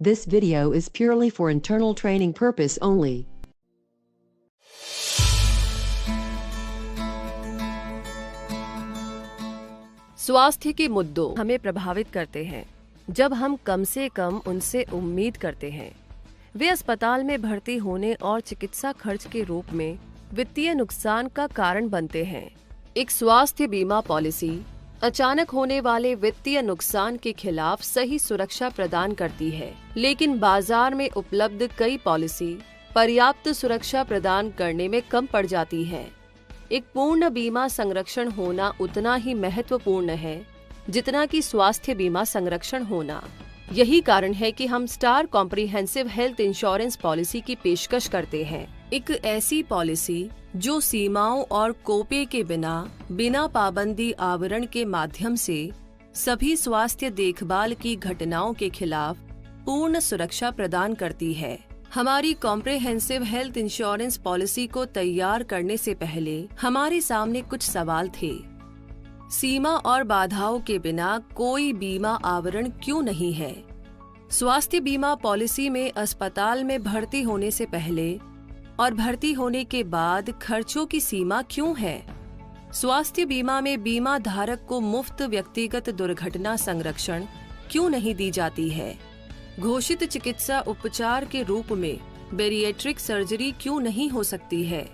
This video is purely for internal training purpose only. स्वास्थ्य के मुद्दों हमें प्रभावित करते हैं जब हम कम से कम उनसे उम्मीद करते हैं। वे अस्पताल में भर्ती होने और चिकित्सा खर्च के रूप में वित्तीय नुकसान का कारण बनते हैं। एक स्वास्थ्य बीमा पॉलिसी अचानक होने वाले वित्तीय नुकसान के खिलाफ सही सुरक्षा प्रदान करती है, लेकिन बाजार में उपलब्ध कई पॉलिसी पर्याप्त सुरक्षा प्रदान करने में कम पड़ जाती है। एक पूर्ण बीमा संरक्षण होना उतना ही महत्वपूर्ण है जितना कि स्वास्थ्य बीमा संरक्षण होना। यही कारण है कि हम star comprehensive health insurance policy की पेशकश करते हैं। एक ऐसी पॉलिसी जो सीमाओं और कोपे के बिना पाबंदी आवरण के माध्यम से सभी स्वास्थ्य देखभाल की घटनाओं के खिलाफ पूर्ण सुरक्षा प्रदान करती है। हमारी कॉम्प्रिहेंसिव हेल्थ इंश्योरेंस पॉलिसी को तैयार करने से पहले हमारे सामने कुछ सवाल थे। सीमा और बाधाओं के बिना कोई बीमा आवरण क्यों नहीं है? स्वास्थ्य बीमा पॉलिसी में अस्पताल में भर्ती होने से पहले और भर्ती होने के बाद खर्चों की सीमा क्यों है? स्वास्थ्य बीमा में बीमा धारक को मुफ्त व्यक्तिगत दुर्घटना संरक्षण क्यों नहीं दी जाती है? घोषित चिकित्सा उपचार के रूप में बेरिएट्रिक सर्जरी क्यों नहीं हो सकती है?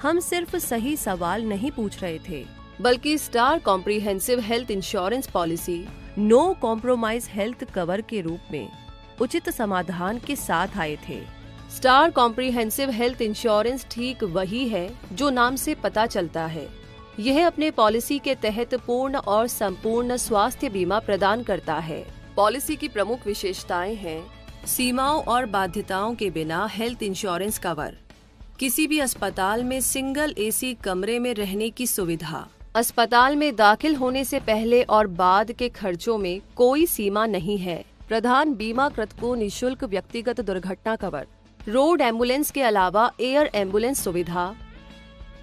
हम सिर्फ सही सवाल नहीं पूछ रहे थे, बल्कि Star comprehensive health insurance policy no compromise health cover के रूप में उचित समाधान के साथ आए थे। स्टार कॉम्प्रिहेंसिव हेल्थ इंश्योरेंस ठीक वही है जो नाम से पता चलता है। यह अपने पॉलिसी के तहत पूर्ण और संपूर्ण स्वास्थ्य बीमा प्रदान करता है। पॉलिसी की प्रमुख विशेषताएं हैं: सीमाओं और बाध्यताओं के बिना हेल्थ इंश्योरेंस कवर, किसी भी अस्पताल में सिंगल एसी कमरे में रहने की सुविधा, अस्पताल में दाखिल होने से पहले और बाद के खर्चों में कोई सीमा नहीं है, प्रधान बीमाकृत को निःशुल्क व्यक्तिगत दुर्घटना कवर, रोड एम्बुलेंस के अलावा एयर एम्बुलेंस सुविधा,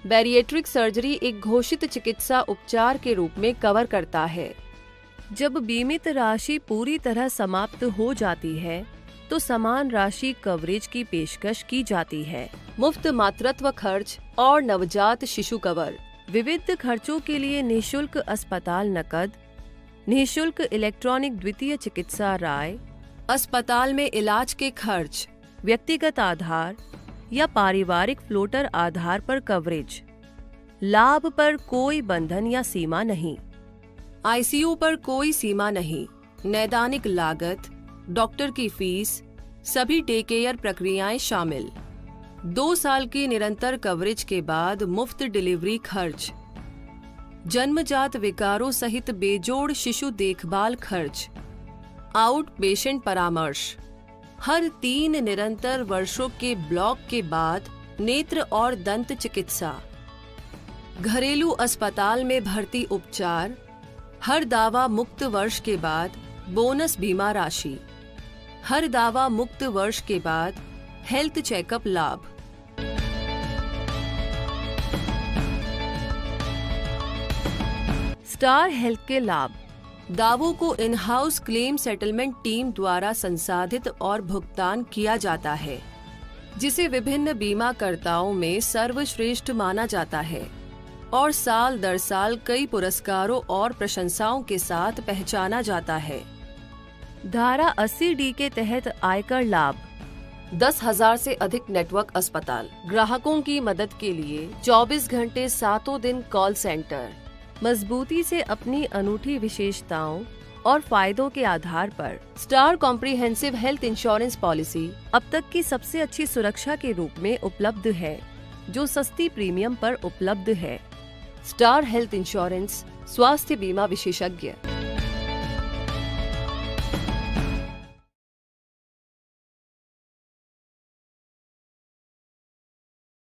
बैरिएट्रिक सर्जरी एक घोषित चिकित्सा उपचार के रूप में कवर करता है। जब बीमित राशि पूरी तरह समाप्त हो जाती है तो समान राशि कवरेज की पेशकश की जाती है। मुफ्त मातृत्व खर्च और नवजात शिशु कवर, विविध खर्चों के लिए निःशुल्क अस्पताल नकद, निःशुल्क इलेक्ट्रॉनिक द्वितीय चिकित्सा राय, अस्पताल में इलाज के खर्च, व्यक्तिगत आधार या पारिवारिक फ्लोटर आधार पर कवरेज, लाभ पर कोई बंधन या सीमा नहीं, आईसीयू पर कोई सीमा नहीं, नैदानिक लागत, डॉक्टर की फीस, सभी डे केयर प्रक्रियाएं शामिल, 2 साल की निरंतर कवरेज के बाद मुफ्त डिलीवरी खर्च, जन्मजात विकारों सहित बेजोड़ शिशु देखभाल खर्च, आउट पेशेंट परामर्श, हर 3 निरंतर वर्षों के ब्लॉक के बाद नेत्र और दंत चिकित्सा, घरेलू अस्पताल में भर्ती उपचार, हर दावा मुक्त वर्ष के बाद बोनस बीमा राशि, हर दावा मुक्त वर्ष के बाद हेल्थ चेकअप लाभ। स्टार हेल्थ के लाभ: दावों को in house claim settlement team द्वारा संसाधित और भुगतान किया जाता है, जिसे विभिन्न बीमाकर्ताओं में सर्वश्रेष्ठ माना जाता है और साल दर साल कई पुरस्कारों और प्रशंसाओं के साथ पहचाना जाता है। धारा 80D के तहत आयकर लाभ: 10,000 से अधिक नेटवर्क अस्पताल, ग्राहकों की मदद के लिए 24 घंटे 7 दिन कॉल सेंटर, मजबूती से अपनी अनूठी विशेषताओं और फायदों के आधार पर star comprehensive health insurance policy अब तक की सबसे अच्छी सुरक्षा के रूप में उपलब्ध है, जो सस्ती प्रीमियम पर उपलब्ध है। स्टार हेल्थ इंश्योरेंस, स्वास्थ्य बीमा विशेषज्ञ।